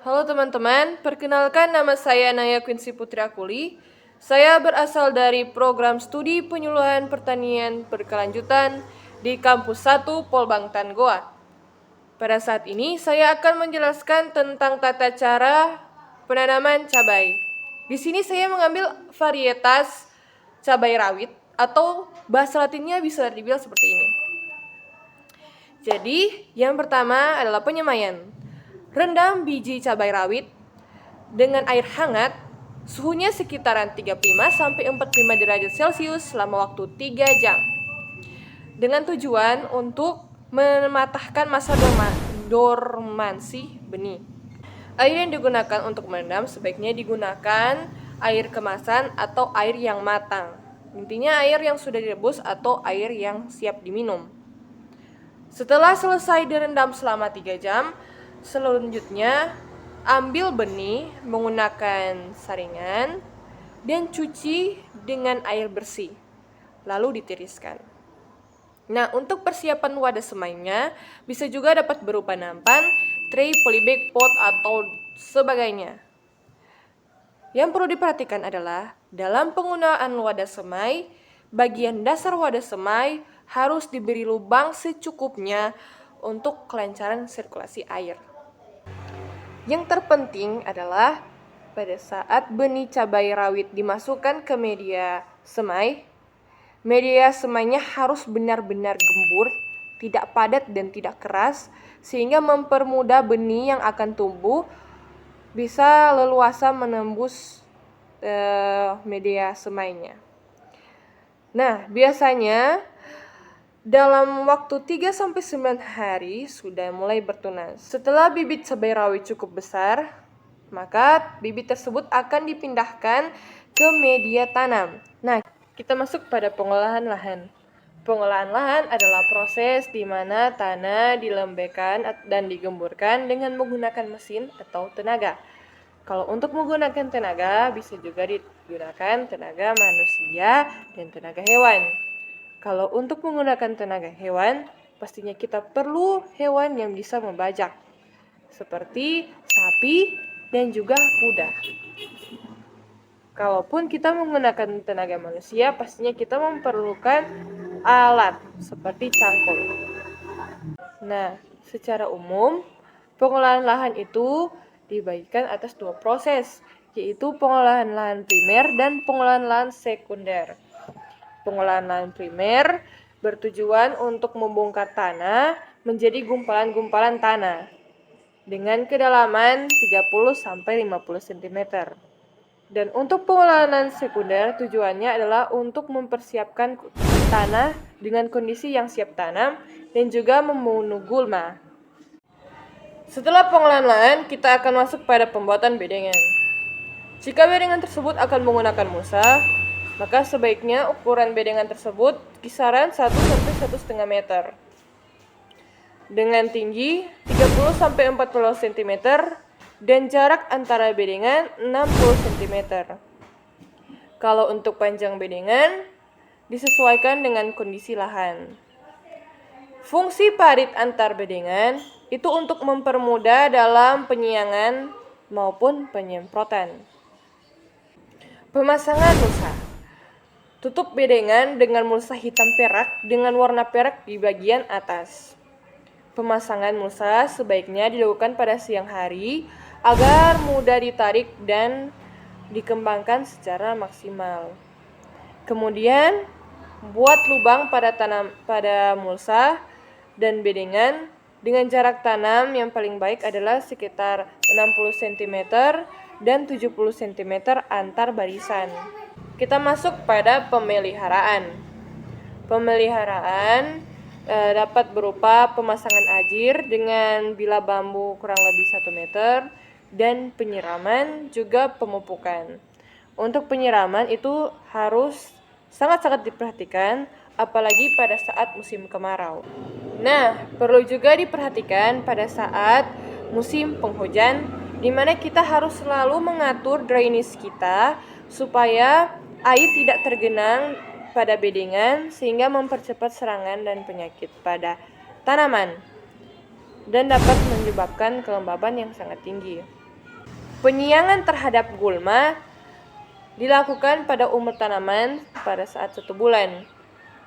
Halo teman-teman, perkenalkan nama saya Naya Quincy Putri Akuli. Saya berasal dari program studi penyuluhan pertanian berkelanjutan di Kampus 1 Polbangtan Goa. Pada saat ini saya akan menjelaskan tentang tata cara penanaman cabai. Di sini saya mengambil varietas cabai rawit atau bahasa latinnya bisa dibilang seperti ini. Jadi, yang pertama adalah penyemaian. Rendam biji cabai rawit dengan air hangat, suhunya sekitaran 35-45 derajat Celcius selama waktu 3 jam. Dengan tujuan untuk mematahkan masa dormansi benih. Air yang digunakan untuk merendam sebaiknya digunakan air kemasan atau air yang matang. Intinya air yang sudah direbus atau air yang siap diminum. Setelah selesai direndam selama 3 jam, selanjutnya ambil benih menggunakan saringan dan cuci dengan air bersih, lalu ditiriskan. Nah, untuk persiapan wadah semainya bisa juga dapat berupa nampan, tray, polybag, pot, atau sebagainya. Yang perlu diperhatikan adalah dalam penggunaan wadah semai, bagian dasar wadah semai harus diberi lubang secukupnya untuk kelancaran sirkulasi air. Yang terpenting adalah pada saat benih cabai rawit dimasukkan ke media semainya harus benar-benar gembur, tidak padat dan tidak keras, sehingga mempermudah benih yang akan tumbuh bisa leluasa menembus media semainya. Nah, biasanya dalam waktu 3-9 hari sudah mulai bertunas. Setelah bibit cabai rawit cukup besar, maka bibit tersebut akan dipindahkan ke media tanam. Nah, kita masuk pada pengolahan lahan. Pengolahan lahan adalah proses di mana tanah dilembekkan dan digemburkan dengan menggunakan mesin atau tenaga. Kalau untuk menggunakan tenaga, bisa juga digunakan tenaga manusia dan tenaga hewan. Kalau untuk menggunakan tenaga hewan, pastinya kita perlu hewan yang bisa membajak, seperti sapi dan juga kuda. Kalaupun kita menggunakan tenaga manusia, pastinya kita memerlukan alat seperti cangkul. Nah, secara umum, pengolahan lahan itu dibagikan atas 2 proses, yaitu pengolahan lahan primer dan pengolahan lahan sekunder. Pengolahan lahan primer bertujuan untuk membongkar tanah menjadi gumpalan-gumpalan tanah dengan kedalaman 30-50 cm. Dan untuk pengolahan lahan sekunder tujuannya adalah untuk mempersiapkan tanah dengan kondisi yang siap tanam dan juga membunuh gulma. Setelah pengolahan lahan, kita akan masuk pada pembuatan bedengan. Jika bedengan tersebut akan menggunakan mulsa, maka sebaiknya ukuran bedengan tersebut kisaran 1-1,5 meter dengan tinggi 30-40 cm dan jarak antara bedengan 60 cm. Kalau untuk panjang bedengan disesuaikan dengan kondisi lahan. Fungsi parit antar bedengan itu untuk mempermudah dalam penyiangan maupun penyemprotan. Pemasangan mulsa. Tutup bedengan dengan mulsa hitam perak dengan warna perak di bagian atas. Pemasangan mulsa sebaiknya dilakukan pada siang hari agar mudah ditarik dan dikembangkan secara maksimal. Kemudian, buat lubang pada mulsa dan bedengan dengan jarak tanam yang paling baik adalah sekitar 60 cm dan 70 cm antar barisan. Kita masuk pada pemeliharaan. Pemeliharaan dapat berupa pemasangan ajir dengan bila bambu kurang lebih 1 meter dan penyiraman juga pemupukan. Untuk penyiraman itu harus sangat-sangat diperhatikan apalagi pada saat musim kemarau. Nah, perlu juga diperhatikan pada saat musim penghujan di mana kita harus selalu mengatur drainase kita supaya air tidak tergenang pada bedengan sehingga mempercepat serangan dan penyakit pada tanaman dan dapat menyebabkan kelembaban yang sangat tinggi. Penyiangan terhadap gulma dilakukan pada umur tanaman pada saat 1 bulan.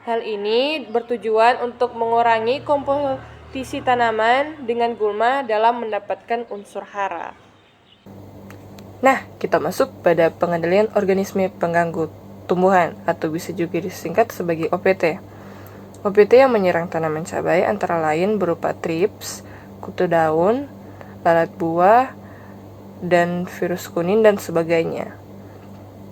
Hal ini bertujuan untuk mengurangi komposisi tanaman dengan gulma dalam mendapatkan unsur hara. Nah, kita masuk pada pengendalian organisme pengganggu tumbuhan atau bisa juga disingkat sebagai OPT. OPT yang menyerang tanaman cabai antara lain berupa trips, kutu daun, lalat buah, dan virus kuning dan sebagainya.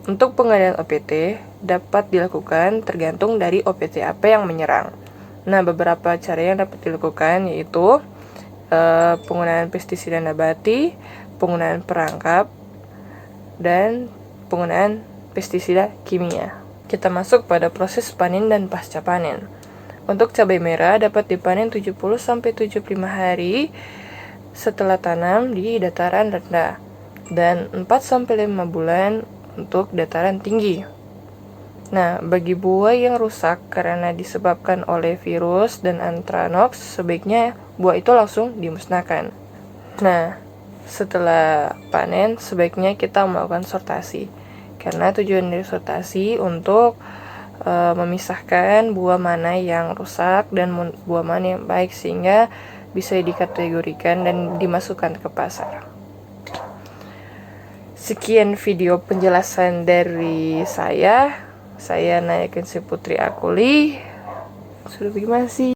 Untuk pengendalian OPT dapat dilakukan tergantung dari OPT apa yang menyerang. Nah, beberapa cara yang dapat dilakukan yaitu penggunaan pestisida nabati, penggunaan perangkap, dan penggunaan pestisida kimia. Kita masuk pada proses panen dan pasca panen. Untuk cabai merah dapat dipanen 70-75 hari setelah tanam di dataran rendah dan 4-5 bulan untuk dataran tinggi. Nah, bagi buah yang rusak karena disebabkan oleh virus dan antranoks, sebaiknya buah itu langsung dimusnahkan. Nah, setelah panen sebaiknya kita melakukan sortasi. Karena tujuan dari sortasi untuk memisahkan buah mana yang rusak dan buah mana yang baik sehingga bisa dikategorikan dan dimasukkan ke pasar. Sekian video penjelasan dari saya Naya Kensi Putri Akuli. Sudah bagaimana sih?